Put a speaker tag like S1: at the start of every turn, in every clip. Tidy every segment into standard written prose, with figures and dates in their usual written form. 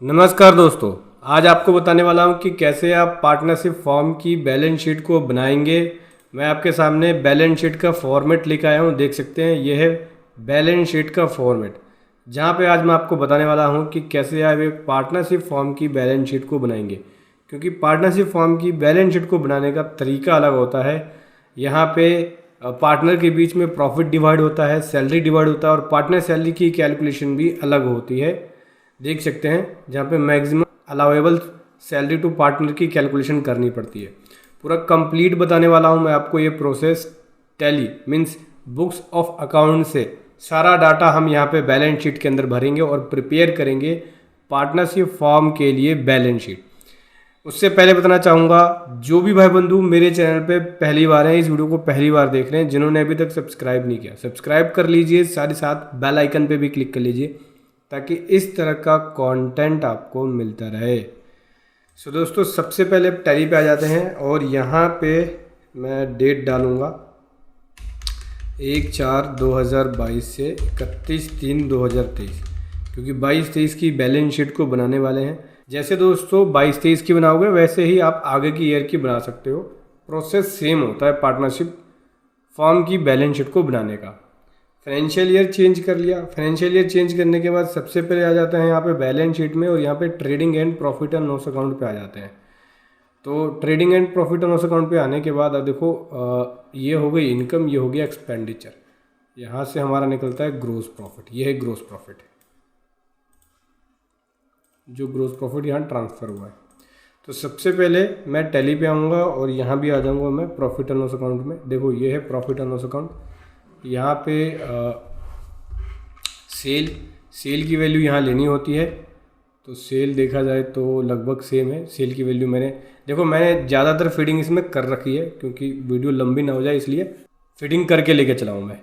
S1: नमस्कार दोस्तों, आज आपको बताने वाला हूं कि कैसे आप पार्टनरशिप फॉर्म की बैलेंस शीट को बनाएंगे। मैं आपके सामने बैलेंस शीट का फॉर्मेट लेकर आया हूं, देख सकते हैं यह है बैलेंस शीट का फॉर्मेट, जहां पे आज मैं आपको बताने वाला हूं कि कैसे आप एक पार्टनरशिप फॉर्म की बैलेंस शीट को बनाएंगे। क्योंकि पार्टनरशिप फॉर्म की बैलेंस शीट को बनाने का तरीका अलग होता है। यहाँ पे पार्टनर के बीच में प्रॉफिट डिवाइड होता है, सैलरी डिवाइड होता है और पार्टनर सैलरी की कैलकुलेशन भी अलग होती है। देख सकते हैं जहाँ पे maximum allowable salary to partner की कैलकुलेशन करनी पड़ती है। पूरा कंप्लीट बताने वाला हूँ मैं आपको ये process. Tally means books of account से सारा डाटा हम यहाँ पे बैलेंस शीट के अंदर भरेंगे और प्रिपेयर करेंगे पार्टनरशिप फॉर्म के लिए बैलेंस शीट। उससे पहले बताना चाहूँगा, जो भी भाई बंधु मेरे चैनल पे पहली बार हैं, इस वीडियो को पहली बार देख रहे हैं, जिन्होंने अभी तक सब्सक्राइब नहीं किया सब्सक्राइब कर लीजिए, साथ ही साथ बेल आइकन पे भी क्लिक कर लीजिए ताकि इस तरह का कंटेंट आपको मिलता रहे। सो दोस्तों, सबसे पहले टैली पे आ जाते हैं और यहाँ पे मैं डेट डालूँगा 1/4/2022 से 31/3/2023, क्योंकि 22-23 की बैलेंस शीट को बनाने वाले हैं। जैसे दोस्तों 22-23 की बनाओगे वैसे ही आप आगे की ईयर की बना सकते हो। प्रोसेस सेम होता है पार्टनरशिप फॉर्म की बैलेंस शीट को बनाने का। फाइनेंशियल ईयर चेंज कर लिया। फाइनेंशियल ईयर चेंज करने के बाद सबसे पहले आ जाते हैं यहाँ पे बैलेंस शीट में और यहाँ पे trading and profit and loss account पे आ जाते हैं। तो trading and profit and loss account पे आने के बाद अब देखो ये हो गई इनकम, ये हो गया एक्सपेंडिचर। यहाँ से हमारा निकलता है ग्रोस प्रॉफिट। ये है ग्रोस प्रॉफिट, जो ग्रोस प्रॉफिट यहाँ ट्रांसफ़र हुआ है। तो सबसे पहले मैं टैली पे आऊँगा और यहाँ भी आ जाऊँगा मैं प्रॉफिट एंड लॉस अकाउंट में। देखो ये है प्रॉफिट एंड लॉस अकाउंट। यहाँ पे सेल की वैल्यू यहाँ लेनी होती है। तो सेल देखा जाए तो लगभग सेम है। सेल की वैल्यू मैंने ज़्यादातर फीडिंग इसमें कर रखी है, क्योंकि वीडियो लंबी ना हो जाए इसलिए फीडिंग करके लेके चलाऊँ मैं।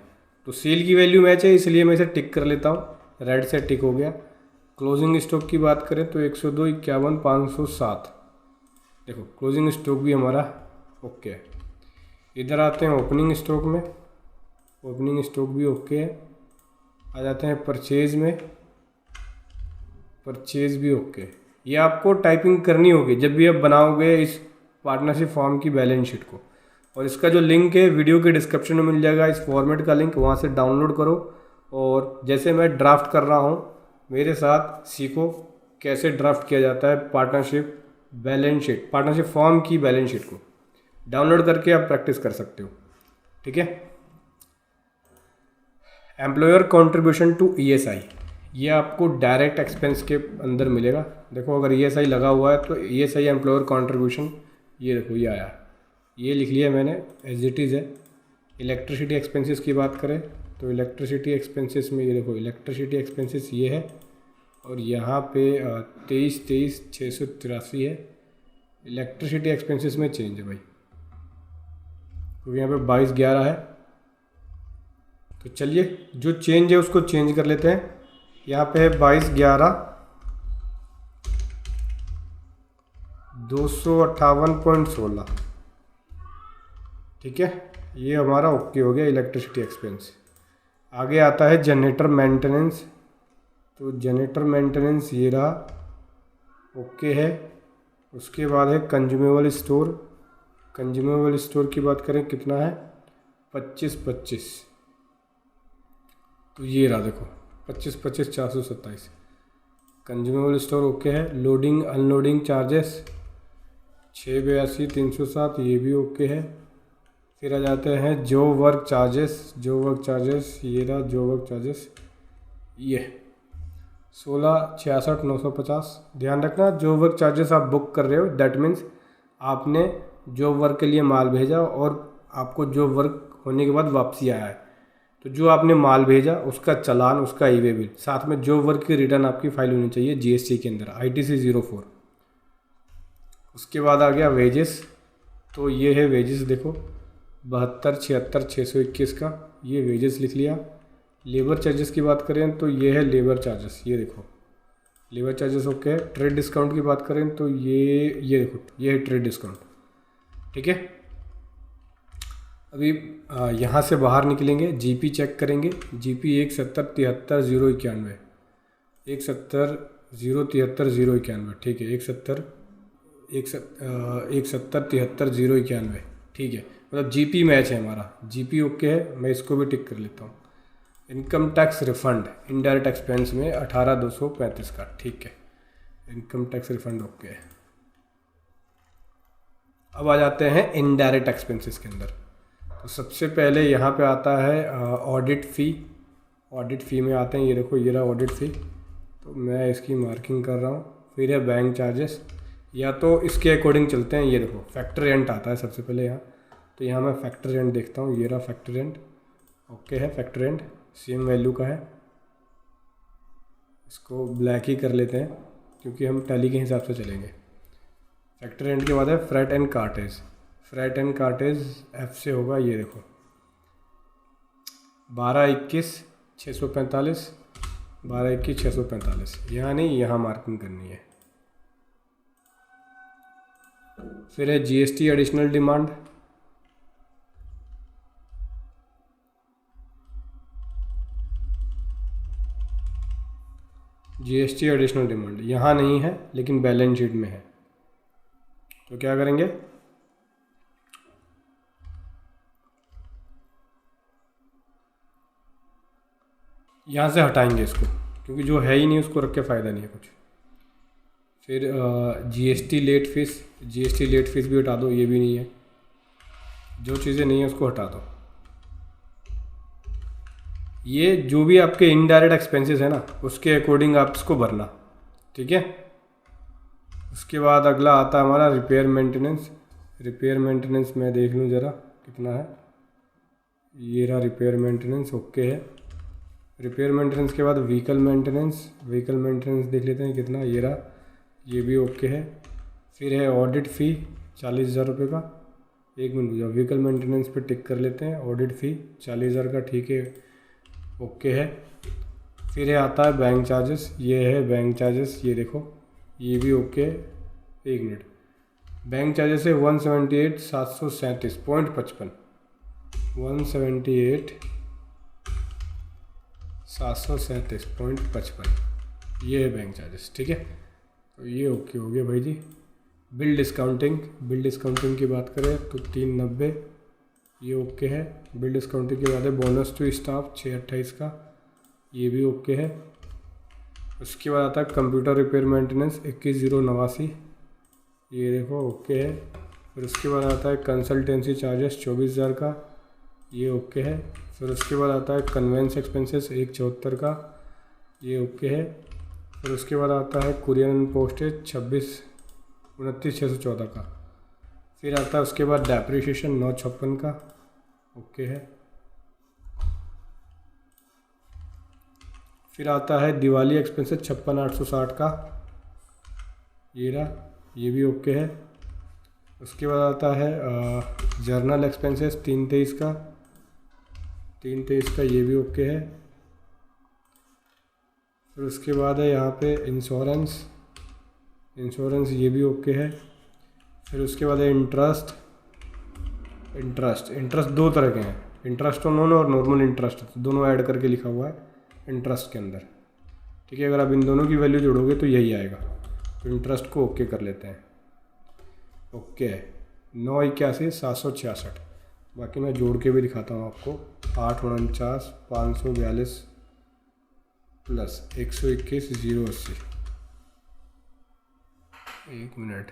S1: तो सेल की वैल्यू मैच है, इसलिए मैं इसे टिक कर लेता हूँ। रेड से टिक हो गया। क्लोजिंग स्टॉक की बात करें तो 102, 51, 507। देखो क्लोजिंग स्टॉक भी हमारा ओके है। इधर आते हैं ओपनिंग स्टॉक में। ओपनिंग स्टॉक भी ओके है। आ जाते हैं परचेज में। परचेज भी ओके। ये आपको टाइपिंग करनी होगी जब भी आप बनाओगे इस पार्टनरशिप फॉर्म की बैलेंस शीट को। और इसका जो लिंक है वीडियो के डिस्क्रिप्शन में मिल जाएगा, इस फॉर्मेट का लिंक, वहाँ से डाउनलोड करो। और जैसे मैं ड्राफ्ट कर रहा हूँ मेरे साथ सीखो कैसे ड्राफ्ट किया जाता है partnership balance sheet, partnership form की बैलेंस शीट को डाउनलोड करके आप प्रैक्टिस कर सकते हो। ठीक है। एम्प्लॉयर कंट्रीब्यूशन टू ईएसआई, ये आपको डायरेक्ट एक्सपेंस के अंदर मिलेगा। देखो अगर ईएसआई लगा हुआ है तो ईएसआई एम्प्लॉयर कंट्रीब्यूशन, ये देखो ये आया, ये लिख लिया मैंने, एज इट इज़ है। इलेक्ट्रिसिटी एक्सपेंसेस की बात करें तो इलेक्ट्रिसिटी एक्सपेंसेस में ये देखो इलेक्ट्रिसिटी एक्सपेंसेस ये है और यहाँ पे 23,683 है। इलेक्ट्रिसिटी एक्सपेंसेस में चेंज है भाई, क्योंकि यहाँ पे 22/11 है। तो चलिए जो चेंज है उसको चेंज कर लेते हैं। यहाँ पे है 22/11 258.16। ठीक है, ये हमारा ओके हो गया इलेक्ट्रिसिटी एक्सपेंस। आगे आता है जनरेटर मेंटेनेंस। तो जनरेटर मेंटेनेंस ये रहा, ओके है। उसके बाद है कंज्यूमेबल स्टोर। कंज्यूमेबल स्टोर की बात करें कितना है, 25,25। तो ये रहा देखो 25,25 427। कंज्यूमेबल स्टोर ओके है। लोडिंग अनलोडिंग चार्जेस 682 307, ये भी ओके है। फिर आ जाते हैं job work charges. Job work charges ये रहा, जॉब वर्क चार्जेस ये 1666 950। ध्यान रखना जॉब वर्क चार्जेस आप बुक कर रहे हो, दैट मीन्स आपने जॉब वर्क के लिए माल भेजा और आपको जॉब वर्क होने के बाद वापसी आया है। तो जो आपने माल भेजा उसका चालान, उसका ई-वे बिल, साथ में जॉब वर्क की रिटर्न आपकी फाइल होनी चाहिए जीएसटी के अंदर, ITC 04। उसके बाद आ गया वेजेस। तो ये है वेजेस, देखो 72,76,621 का ये वेजेस लिख लिया। लेबर चार्जेस की बात करें तो ये है लेबर चार्जेस, ये देखो लेबर चार्जेस ओके है। ट्रेड डिस्काउंट की बात करें तो ये देखो ये है ट्रेड डिस्काउंट। ठीक है। अभी यहाँ से बाहर निकलेंगे, जीपी चेक करेंगे। जीपी 170,73,091, 170 073 091, ठीक है। 170 ठीक है। मतलब जीपी मैच है हमारा, जीपी ओके है। मैं इसको भी टिक कर लेता हूँ। Income tax refund indirect expense में 18,235 का, ठीक है। इनकम टैक्स रिफंड ओके है। अब आ जाते हैं इनडायरेक्ट एक्सपेंसेस के अंदर। तो सबसे पहले यहाँ पे आता है ऑडिट फ़ी। ऑडिट फ़ी में आते हैं, ये देखो ये रहा ऑडिट फ़ी। तो मैं इसकी मार्किंग कर रहा हूँ। फिर है बैंक चार्जेस, या तो इसके अकॉर्डिंग चलते हैं। ये देखो फैक्टर रेंट आता है सबसे पहले यहाँ। तो यहाँ मैं फैक्टर रेंट देखता हूँ, ये रहा फैक्टर रेंट, ओके है। फैक्टर रेंट सेम वैल्यू का है। इसको ब्लैक ही कर लेते हैं क्योंकि हम टैली के हिसाब से चलेंगे। फैक्टर रेंट के बाद है freight and cartridge. Freight and cartridge F से होगा, ये देखो 1221,645, 1221,645, यहाँ नहीं, यहाँ मार्किंग करनी है। फिर है GST additional demand. GST additional demand यहाँ नहीं है लेकिन बैलेंस शीट में है। तो क्या करेंगे, यहाँ से हटाएंगे इसको, क्योंकि जो है ही नहीं उसको रख के फ़ायदा नहीं है कुछ। फिर GST late fees, GST late fees भी हटा दो, ये भी नहीं है। जो चीज़ें नहीं है उसको हटा दो। ये जो भी आपके इनडायरेक्ट एक्सपेंसेस है ना, उसके अकॉर्डिंग आप इसको भरना, ठीक है। उसके बाद अगला आता है हमारा रिपेयर मेंटेनेंस। रिपेयर मेंटेनेंस मैं देख लूँ ज़रा कितना है। ये रहा रिपेयर मेंटेनेंस, ओके है। रिपेयर मेंटेनेंस के बाद व्हीकल मेंटेनेंस। व्हीकल मेंटेनेंस देख लेते हैं कितना, ये रहा, ये भी ओके है। फिर है ऑडिट फ़ी 40,000 रुपये का। एक मिनट रुक, व्हीकल मेंटेनेंस पे टिक कर लेते हैं। ऑडिट फ़ी 40,000 का, ठीक है, ओके है। फिर है आता है बैंक चार्जेस, ये है बैंक चार्जेस, ये देखो ये भी ओके है। एक मिनट, बैंक चार्जेस है 178,737.55, 178,737.55, ये है बैंक चार्जेस, ठीक है। तो ये ओके हो गया भाई जी। बिल डिस्काउंटिंग, बिल डिस्काउंटिंग की बात करें तो 390, ये ओके है। बिल डिस्काउंटिंग के बाद है बोनस टू स्टाफ 628 का, ये भी ओके है। उसके बाद आता है कंप्यूटर रिपेयर मेंटेनेंस 21,089, ये देखो ओके है। फिर उसके बाद आता है कंसल्टेंसी चार्जेस 24,000 का, ये ओके है। फिर उसके बाद आता है कन्वेंस एक्सपेंसेस 174 का, ये ओके है। फिर उसके बाद आता है कुरियर एंड पोस्टेज 29,614 का। फिर आता है उसके बाद डेप्रिसिएशन 956 का, ओके है। फिर आता है दिवाली एक्सपेंसेस 56,860 का, ये रहा, ये भी ओके है। उसके बाद आता है जर्नल एक्सपेंसेस 323 का, 323 का, ये भी ओके है। फिर उसके बाद है यहाँ पे इंश्योरेंस, इंश्योरेंस ये भी ओके है। फिर उसके बाद है इंटरेस्ट, इंटरेस्ट दो तरह के हैं, इंटरेस्ट ऑन लोन और नॉर्मल इंटरेस्ट, दोनों ऐड करके लिखा हुआ है इंटरेस्ट के अंदर, ठीक है। अगर आप इन दोनों की वैल्यू जोड़ोगे तो यही आएगा। तो इंटरेस्ट को ओके कर लेते हैं, ओके 981,766। बाकी मैं जोड़ के भी दिखाता हूँ आपको। 849,542 प्लस 121,080, एक मिनट,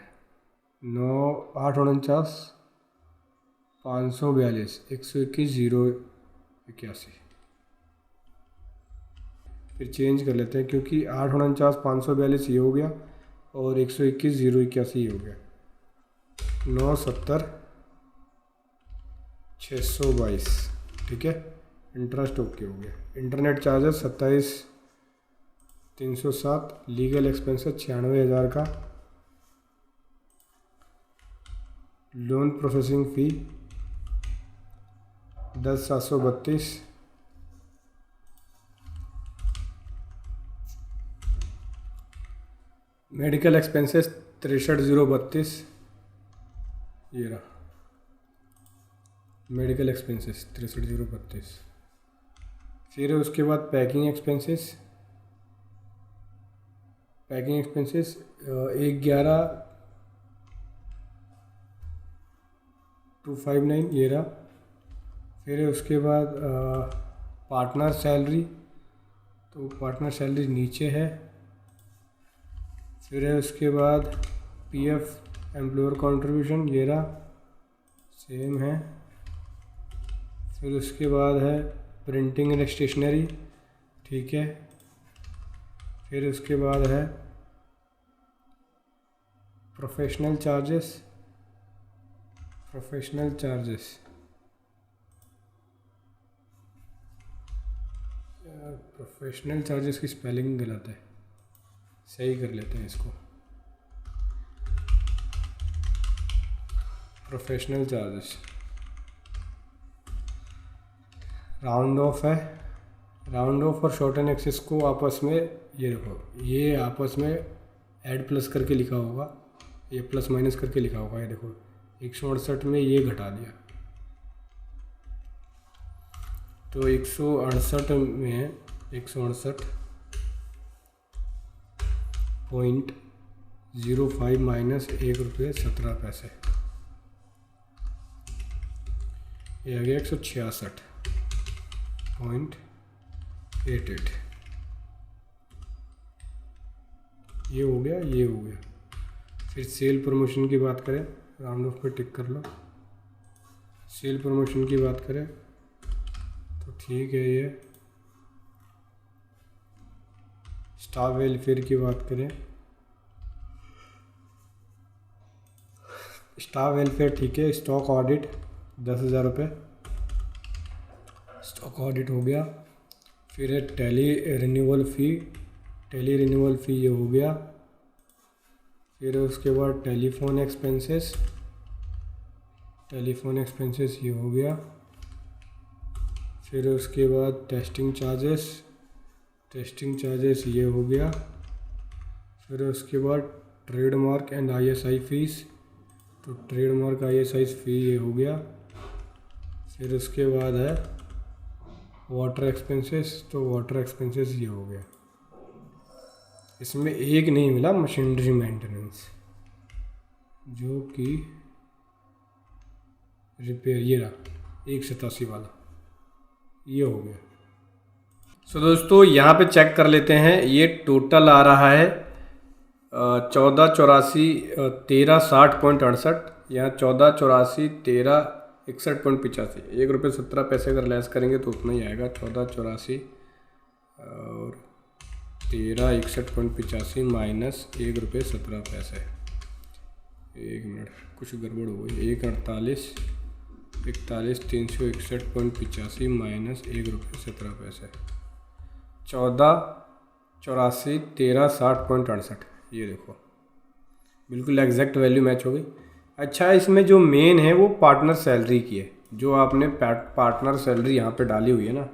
S1: 849,542 121,081। फिर चेंज कर लेते हैं क्योंकि 849,542 ये हो गया और 121,081 ये हो गया। 970,622, ठीक है। इंटरेस्ट ओके हो गया। इंटरनेट चार्जेस 27,307, लीगल एक्सपेंसेस 96,000 का, loan processing fee 10,732, medical expenses 63,032, ये रहा मेडिकल एक्सपेंसेस 63,032। फिर उसके बाद पैकिंग एक्सपेंसेस पैकिंग एक्सपेंसेस 11,259 ये रहा। फिर उसके बाद पार्टनर सैलरी, तो पार्टनर सैलरी नीचे है। फिर है उसके बाद पीएफ एम्प्लॉयर कंट्रीब्यूशन ये रहा, सेम है। फिर उसके बाद है प्रिंटिंग एंड स्टेशनरी, ठीक है। फिर उसके बाद है प्रोफेशनल चार्जेस, प्रोफेशनल चार्जेस की स्पेलिंग गलत है, सही कर लेते हैं इसको। प्रोफेशनल चार्जेस राउंड ऑफ है, राउंड ऑफ और शॉर्ट एंड एक्सेस को आपस में ये देखो, ये आपस में ऐड प्लस करके लिखा होगा, ये प्लस माइनस करके लिखा होगा। ये देखो 168 में ये घटा दिया, तो 168 में 168.05 माइनस ₹1.17, ये आ गया 166.88। ये हो गया, ये हो गया। फिर सेल प्रमोशन की बात करें, राउंड ऑफ पे टिक कर लो। सेल प्रमोशन की बात करें तो ठीक है। ये स्टाफ वेलफेयर की बात करें, स्टाफ वेलफेयर ठीक है। स्टॉक ऑडिट 10,000 रुपये, स्टॉक ऑडिट हो गया। फिर है टैली रिन्यूअल फ़ी, टैली रिन्यूअल फ़ी ये हो गया। फिर उसके बाद टेलीफोन एक्सपेंसेस, टेलीफोन एक्सपेंसेस ये हो गया। फिर उसके बाद टेस्टिंग चार्जेस, टेस्टिंग चार्जेस ये हो गया। फिर उसके बाद ट्रेडमार्क एंड आईएसआई फीस, तो ट्रेडमार्क आईएसआई फ़ी ये हो गया। फिर उसके बाद है वाटर एक्सपेंसेस, तो वाटर एक्सपेंसेस ये हो गया। इसमें एक नहीं मिला मशीनरी मेंटेनेंस, जो कि रिपेयर, ये रहा 187 वाला, ये हो गया। सो दोस्तों यहाँ पे चेक कर लेते हैं, ये टोटल आ रहा है 14,84,13,60.68, यहाँ 14,84,13,61.85, ₹1.17 अगर लेस करेंगे तो उतना ही आएगा। 14,84 और 13,61.85 माइनस ₹1.17। एक मिनट, कुछ गड़बड़ हो गई। 1,48,41,361.85 माइनस ₹1.17, 14,84,13,60.68। ये देखो बिल्कुल एग्जैक्ट वैल्यू मैच हो गई। अच्छा, इसमें जो मेन है वो पार्टनर सैलरी की है, जो आपने पार्टनर सैलरी यहाँ पे डाली हुई है ना,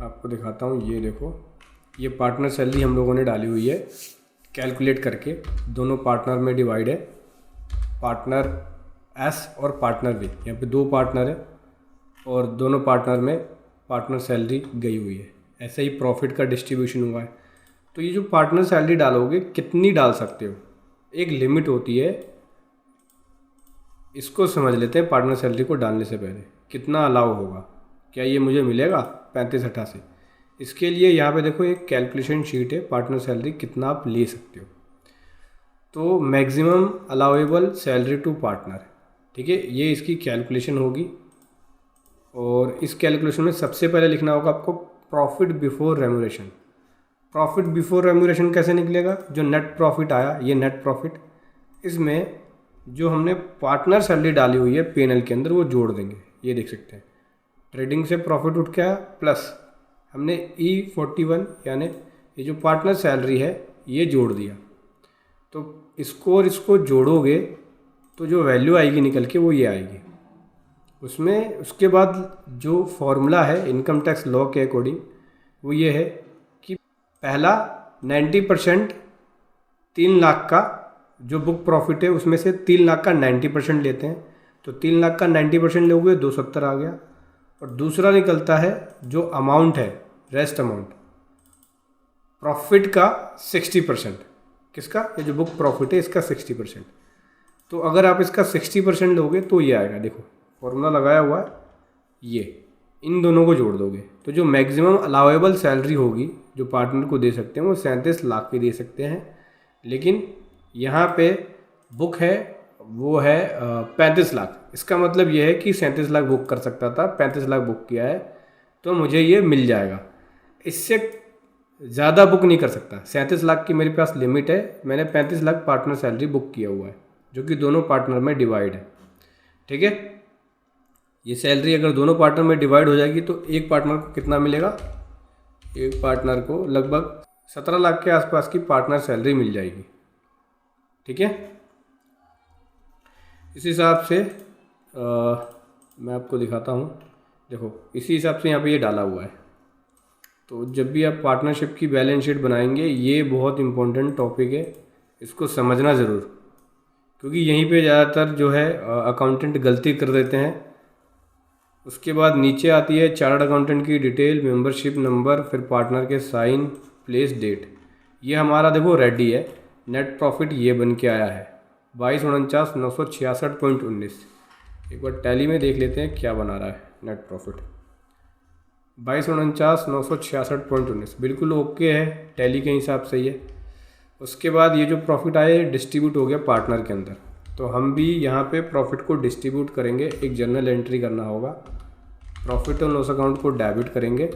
S1: आपको दिखाता हूँ। ये देखो, ये पार्टनर सैलरी हम लोगों ने डाली हुई है कैलकुलेट करके, दोनों पार्टनर में डिवाइड है, पार्टनर एस और पार्टनर बी। यहाँ पे 2 पार्टनर है और दोनों पार्टनर में पार्टनर सैलरी गई हुई है। ऐसे ही प्रॉफिट का डिस्ट्रीब्यूशन हुआ है। तो ये जो पार्टनर सैलरी डालोगे, कितनी डाल सकते हो, एक लिमिट होती है, इसको समझ लेते हैं। पार्टनर सैलरी को डालने से पहले कितना अलाउ होगा, क्या ये मुझे मिलेगा 35-88। इसके लिए यहाँ पे देखो एक कैलकुलेशन शीट है, पार्टनर सैलरी कितना आप ले सकते हो। तो maximum allowable salary to partner, ठीक है, ये इसकी कैलकुलेशन होगी। और इस कैलकुलेशन में सबसे पहले लिखना होगा आपको प्रॉफिट बिफोर रेम्यूरेशन। प्रॉफिट बिफोर रेम्यूरेशन कैसे निकलेगा, जो नेट प्रॉफिट आया, ये नेट प्रॉफिट, इसमें जो हमने पार्टनर सैलरी डाली हुई है P&L के अंदर वो जोड़ देंगे। ये देख सकते हैं, ट्रेडिंग से प्रॉफिट उठ के आया, प्लस हमने E41 यानी ये जो पार्टनर सैलरी है ये जोड़ दिया। तो इसको और इसको जोड़ोगे तो जो वैल्यू आएगी निकल के वो ये आएगी। उसमें उसके बाद जो फॉर्मूला है इनकम टैक्स लॉ के अकॉर्डिंग वो ये है कि पहला 90% 3 लाख का जो बुक प्रॉफिट है उसमें से 3 लाख का 90% लेते हैं। तो 3 लाख का 90% लोगे 270 आ गया। और दूसरा निकलता है जो अमाउंट है, रेस्ट अमाउंट प्रॉफिट का 60%, किसका, ये जो बुक प्रॉफिट है इसका 60%। तो अगर आप इसका 60% लोगे तो ये आएगा, देखो फॉर्मूला लगाया हुआ है, ये इन दोनों को जोड़ दोगे तो जो मैक्सिमम अलाउेबल सैलरी होगी जो पार्टनर को दे सकते हैं वो 37 लाख की दे सकते हैं। लेकिन यहाँ पे बुक है वो है 35 लाख। इसका मतलब ये है कि 37 लाख बुक कर सकता था, 35 लाख बुक किया है तो मुझे ये मिल जाएगा। इससे ज़्यादा बुक नहीं कर सकता। 37 लाख की मेरे पास लिमिट है, मैंने 35 लाख पार्टनर सैलरी बुक किया हुआ है जो कि दोनों पार्टनर में डिवाइड है। ठीक है, ये सैलरी अगर दोनों पार्टनर में डिवाइड हो जाएगी तो एक पार्टनर को कितना मिलेगा, एक पार्टनर को लगभग 17 लाख के आसपास की पार्टनर सैलरी मिल जाएगी। ठीक है, इस हिसाब से मैं आपको दिखाता हूँ, देखो इसी हिसाब से यहाँ पे ये डाला हुआ है। तो जब भी आप पार्टनरशिप की बैलेंस शीट बनाएंगे, ये बहुत इम्पोर्टेंट टॉपिक है, इसको समझना ज़रूर, क्योंकि यहीं पे ज़्यादातर जो है अकाउंटेंट गलती कर देते हैं। उसके बाद नीचे आती है चार्टर्ड अकाउंटेंट की डिटेल, मेंबरशिप नंबर, फिर पार्टनर के साइन, प्लेस, डेट। ये हमारा देखो रेडी है। नेट प्रॉफिट ये बन के आया है 22,49,966.19। एक बार टैली में देख लेते हैं क्या बना रहा है नेट प्रॉफिट। 22,49,966.19 बिल्कुल ओके है, टैली के हिसाब से ही है। उसके बाद ये जो प्रॉफिट आया है डिस्ट्रीब्यूट हो गया पार्टनर के अंदर, तो हम भी यहाँ पे प्रॉफिट को डिस्ट्रीब्यूट करेंगे। एक जर्नल एंट्री करना होगा, प्रॉफिट और लॉस अकाउंट को डेबिट करेंगे।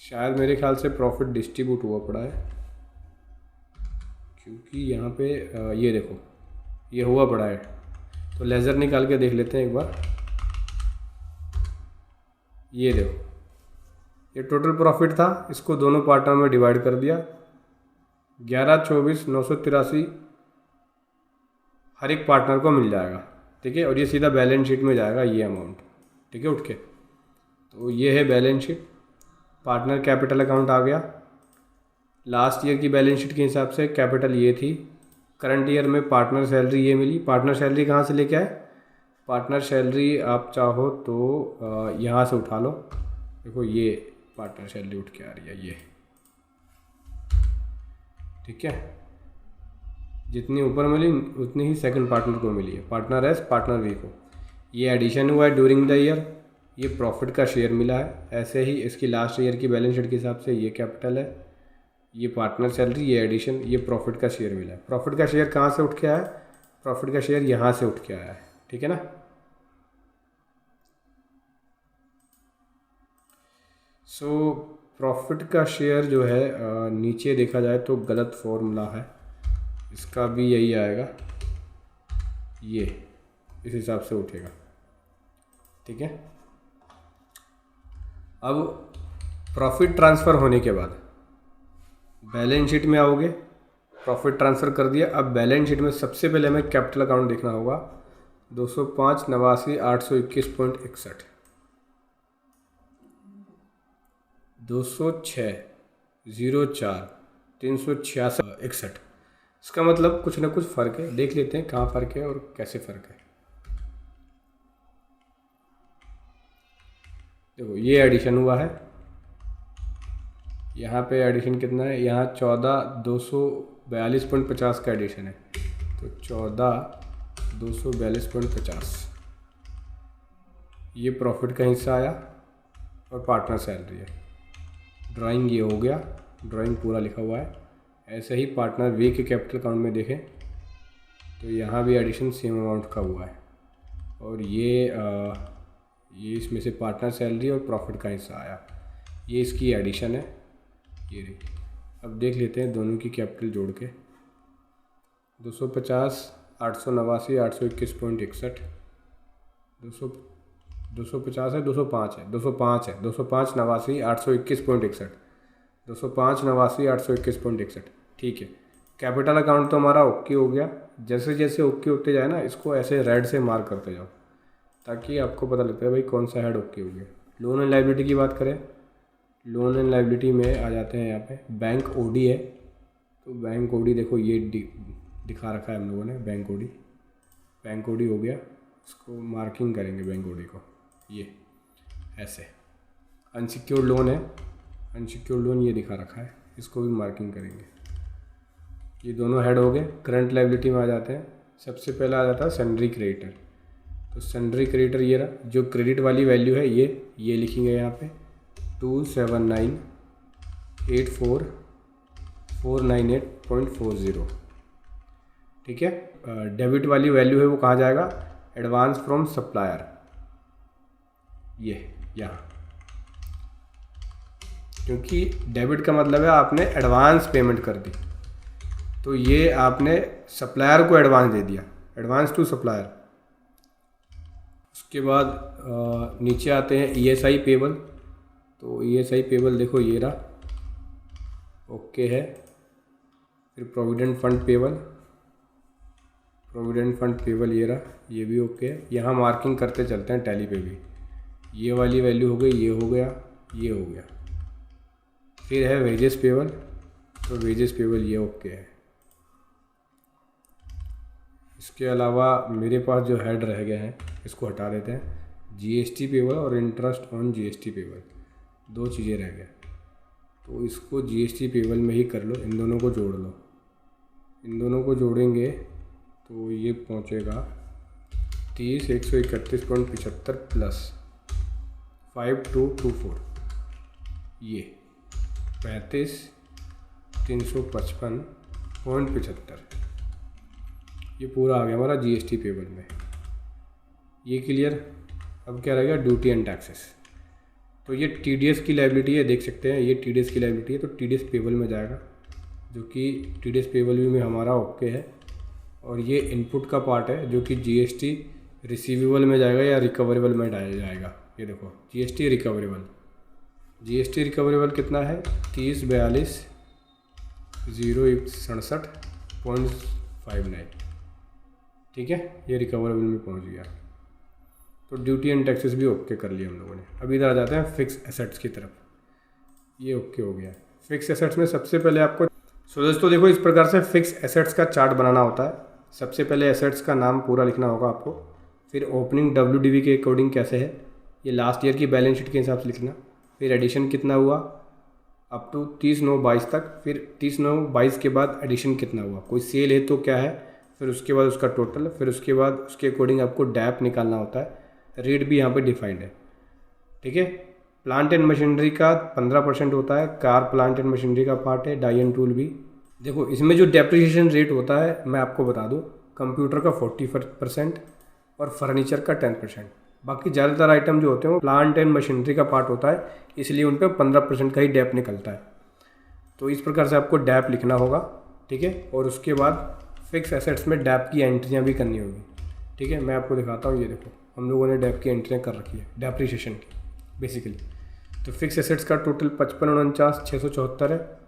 S1: शायद मेरे ख्याल से प्रॉफिट डिस्ट्रीब्यूट हुआ पड़ा है, क्योंकि यहाँ पे ये देखो ये हुआ पड़ा है। तो लेज़र निकाल के देख लेते हैं एक बार। ये देखो ये टोटल प्रॉफिट था, इसको दोनों पार्टनर में डिवाइड कर दिया। 11,24,983 हर एक पार्टनर को मिल जाएगा। ठीक है, और ये सीधा बैलेंस शीट में जाएगा ये अमाउंट। ठीक है, उठ के तो ये है balance sheet. Partner capital account आ गया। लास्ट ईयर की बैलेंस शीट के हिसाब से कैपिटल ये थी, करंट ईयर में पार्टनर सैलरी ये मिली। पार्टनर सैलरी कहाँ से लेके आए, पार्टनर सैलरी आप चाहो तो यहाँ से उठा लो। देखो ये पार्टनर सैलरी उठ के आ रही है ये। ठीक है, जितनी ऊपर मिली उतनी ही सेकंड पार्टनर को मिली है, पार्टनर एस पार्टनर वी को। ये एडिशन हुआ है ड्यूरिंग द ईयर, ये प्रॉफिट का शेयर मिला है। ऐसे ही इसकी लास्ट ईयर की बैलेंस शीट के हिसाब से ये कैपिटल है, ये पार्टनर सैलरी, ये एडिशन, ये प्रॉफिट का शेयर मिला है। प्रॉफिट का शेयर कहाँ से उठ के आया है, प्रॉफिट का शेयर यहाँ से उठ के आया है। ठीक है ना। सो प्रॉफिट का शेयर जो है नीचे देखा जाए तो गलत फॉर्मूला है, इसका भी यही आएगा, ये इस हिसाब से उठेगा। ठीक है, अब प्रॉफिट ट्रांसफ़र होने के बाद बैलेंस शीट में आओगे, प्रॉफिट ट्रांसफ़र कर दिया। अब बैलेंस शीट में सबसे पहले हमें कैपिटल अकाउंट देखना होगा, 205,89,821.61, 206,04,366.61। इसका मतलब कुछ ना कुछ फ़र्क है, देख लेते हैं कहाँ फ़र्क है और कैसे फ़र्क है। देखो ये एडिशन हुआ है, यहाँ पे एडिशन कितना है, यहाँ 14,242.50 का एडिशन है, तो 14,242.50 ये प्रॉफिट का हिस्सा आया और पार्टनर सैलरी है। ड्राइंग ये हो गया, ड्राइंग पूरा लिखा हुआ है। ऐसे ही पार्टनर वे के कैपिटल अकाउंट में देखें तो यहाँ भी एडिशन सेम अमाउंट का हुआ है, और ये इसमें से पार्टनर सैलरी और प्रॉफिट का हिस्सा आया, ये इसकी एडिशन है। ये रही। अब देख लेते हैं दोनों की कैपिटल जोड़ के, 250, 889, 821.61, 250 है, 205 है, 205 है, 205, 89, 821.61, 205, 89, 821.61। ठीक है, कैपिटल अकाउंट तो हमारा ओके हो गया। जैसे जैसे ओके होते जाए ना, इसको ऐसे रेड से मार्क करते जाओ ताकि आपको पता लगता है भाई कौन सा हेड ओके हो गया। लोन एंड लायबिलिटी की बात करें, लोन एंड लायबिलिटी में आ जाते हैं। यहाँ पे बैंक ओडी है, तो बैंक ओडी देखो ये दिखा रखा है हम लोगों ने, बैंक ओडी हो गया। इसको मार्किंग करेंगे बैंक ओडी को, ये ऐसे। अनसिक्योर्ड लोन है, अनसिक्योर्ड लोन ये दिखा रखा है, इसको भी मार्किंग करेंगे। ये दोनों हेड हो गए। करंट लायबिलिटी में आ जाते हैं। सबसे पहला आ जाता है सन्ड्री क्रेडिटर। तो सन्ड्री क्रेडिटर ये रहा, जो क्रेडिट वाली वैल्यू है ये लिखेंगे यहाँ पे 279,84,498.40। ठीक है। डेबिट वाली वैल्यू है वो कहाँ जाएगा, एडवांस फ्रॉम सप्लायर, ये यहाँ, क्योंकि डेबिट का मतलब है आपने एडवांस पेमेंट कर दी, तो ये आपने सप्लायर को एडवांस दे दिया, एडवांस टू सप्लायर। उसके बाद नीचे आते हैं ईएसआई पेबल। तो ईएसआई पेबल देखो ये रहा, ओके है। फिर provident fund payable, provident fund payable ये रहा, ये भी ओके है। यहाँ मार्किंग करते चलते हैं टैली पे भी। ये वाली वैल्यू हो गई, ये हो गया, ये हो गया। फिर है वेजेस पेबल, तो वेजेस पेबल ये ओके है। इसके अलावा मेरे पास जो हेड रह गए हैं इसको हटा देते हैं, जीएसटी पेबल और इंटरेस्ट ऑन जीएसटी पेबल, दो चीज़ें रह गए। तो इसको जीएसटी पेबल में ही कर लो, इन दोनों को जोड़ लो। इन दोनों को जोड़ेंगे तो ये पहुंचेगा 30,131.75 प्लस 5224, ये 35,355.75, ये पूरा आ गया हमारा जीएसटी पेबल में। ये क्लियर। अब क्या रहेगा, ड्यूटी एंड टैक्सेस। तो ये टीडीएस की लायबिलिटी है, देख सकते हैं ये टीडीएस की लायबिलिटी है, तो टीडीएस पेबल में जाएगा, जो कि टीडीएस पेबल भी में हमारा ओके है। और ये इनपुट का पार्ट है जो कि जीएसटी रिसीवेबल में जाएगा या रिकवरेबल में जाएगा। ये देखो जीएसटी रिकवरेबल, जीएसटी रिकवरेबल कितना है 30,42,067.59। ठीक है, ये रिकवरेबल में पहुंच गया। तो ड्यूटी एंड टैक्सेस भी ओके कर लिया हम लोगों ने। अभी इधर आ जाते हैं फिक्स एसेट्स की तरफ। ये ओके हो गया। फिक्स एसेट्स में सबसे पहले आपको दोस्तों देखो इस प्रकार से फिक्स एसेट्स का चार्ट बनाना होता है। सबसे पहले एसेट्स का नाम पूरा लिखना होगा आपको, फिर ओपनिंग डब्ल्यूडीवी के अकॉर्डिंग कैसे है, ये लास्ट ईयर की बैलेंस शीट के हिसाब से लिखना, फिर एडिशन कितना हुआ अप टू 30/9/22 तक, फिर 30/9/22 के बाद एडिशन कितना हुआ, कोई सेल है तो क्या है, फिर उसके बाद उसका टोटल, फिर उसके बाद उसके अकॉर्डिंग आपको डैप निकालना होता है। रेट भी यहाँ पे डिफाइंड है। ठीक है। प्लांट एंड मशीनरी का 15% होता है, कार प्लांट एंड मशीनरी का पार्ट है, डाई एंड टूल भी। देखो इसमें जो डेप्रिसिएशन रेट होता है मैं आपको बता दूं, कंप्यूटर का 40% और फर्नीचर का 10%। बाकी ज़्यादातर आइटम जो होते हैं वो प्लांट एंड मशीनरी का पार्ट होता है, इसलिए उन पर 15% का ही डैप निकलता है। तो इस प्रकार से आपको डैप लिखना होगा। ठीक है। और उसके बाद फिक्स एसेट्स में डैप की एंट्रियाँ भी करनी होगी। ठीक है, मैं आपको दिखाता हूँ। ये देखो हम लोगों ने डैप की एंट्रियाँ कर रखी है, डेप्रिसिएशन की बेसिकली। तो फिक्स एसेट्स का टोटल 55,49,674 है।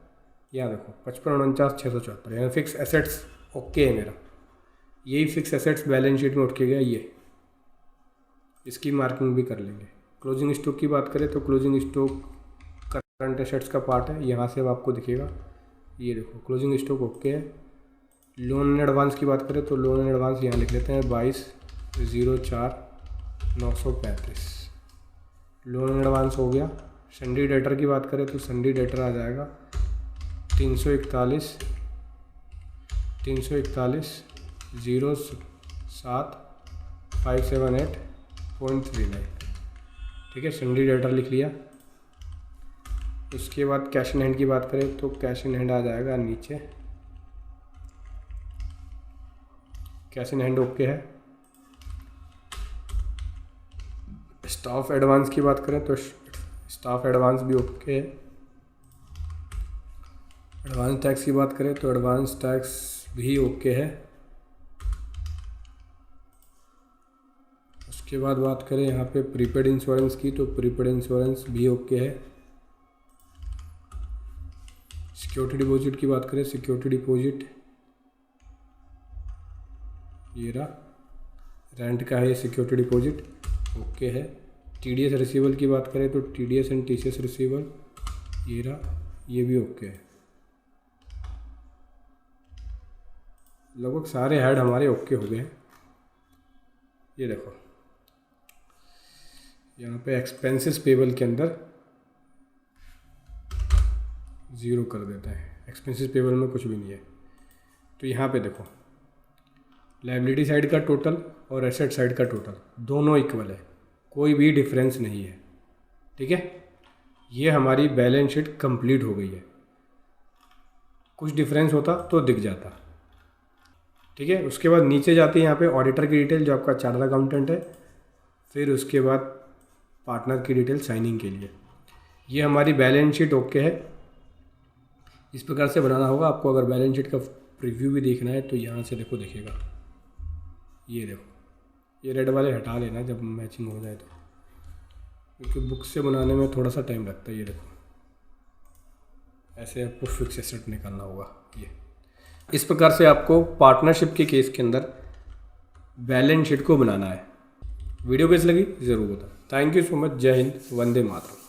S1: यहाँ देखो 55,49,674, यानी फिक्स एसेट्स ओके है मेरा। यही फिक्स एसेट्स बैलेंस शीट में उठ के गया, ये इसकी मार्किंग भी कर लेंगे। क्लोजिंग स्टॉक की बात करें तो क्लोजिंग स्टॉक करंट एसेट्स का पार्ट है, यहाँ से अब आपको दिखेगा। ये देखो क्लोजिंग स्टॉक ओके है। लोन एंड एडवांस की बात करें तो लोन एंड एडवांस यहाँ लिख लेते हैं 22/04/935, लोन एंड एडवांस हो गया। सन्डी डेटर की बात करें तो सन्डी डेटर आ जाएगा 341,007,578.39। ठीक है, सन्डी डेटर लिख लिया। उसके बाद कैश इन हैंड की बात करें तो कैश इन हैंड आ जाएगा नीचे, कैश इन हैंड ओके है। स्टाफ एडवांस की बात करें तो स्टाफ एडवांस भी ओके है। एडवांस टैक्स की बात करें तो एडवांस टैक्स भी ओके है। उसके बाद बात करें यहाँ पे प्रीपेड इंश्योरेंस की तो प्रीपेड इंश्योरेंस भी ओके है। सिक्योरिटी डिपॉजिट की बात करें, सिक्योरिटी डिपॉजिट ये रहा, रेंट का है ये सिक्योरिटी डिपॉजिट ओके है। टीडीएस रिसीवेबल की बात करें तो टीडीएस एंड टीसीएस रिसीवेबल ये रहा, ये भी ओके है। लगभग सारे हेड हमारे ओके हो गए हैं। ये देखो यहाँ पे एक्सपेंसेस पेबल के अंदर ज़ीरो कर देते हैं, एक्सपेंसेस पेबल में कुछ भी नहीं है। तो यहाँ पे देखो लायबिलिटी साइड का टोटल और एसेट साइड का टोटल दोनों इक्वल है, कोई भी डिफरेंस नहीं है। ठीक है, ये हमारी बैलेंस शीट कंप्लीट हो गई है। कुछ डिफरेंस होता तो दिख जाता। ठीक है, उसके बाद नीचे जाती है यहाँ पे ऑडिटर की डिटेल जो आपका चार्टर्ड अकाउंटेंट है, फिर उसके बाद पार्टनर की डिटेल साइनिंग के लिए। ये हमारी बैलेंस शीट ओके है। इस प्रकार से बनाना होगा आपको। अगर बैलेंस शीट का प्रीव्यू भी देखना है तो यहाँ से देखो, दिखेगा। ये देखो, ये रेड वाले हटा लेना जब मैचिंग हो जाए तो, क्योंकि बुक से बनाने में थोड़ा सा टाइम लगता है। ये देखो, ऐसे आपको फिक्स एसेट निकालना होगा। ये इस प्रकार से आपको पार्टनरशिप के केस के अंदर बैलेंस शीट को बनाना है। वीडियो कैसी लगी ज़रूर बताओ। Thank you so much. जय हिंद, वंदे मातरम।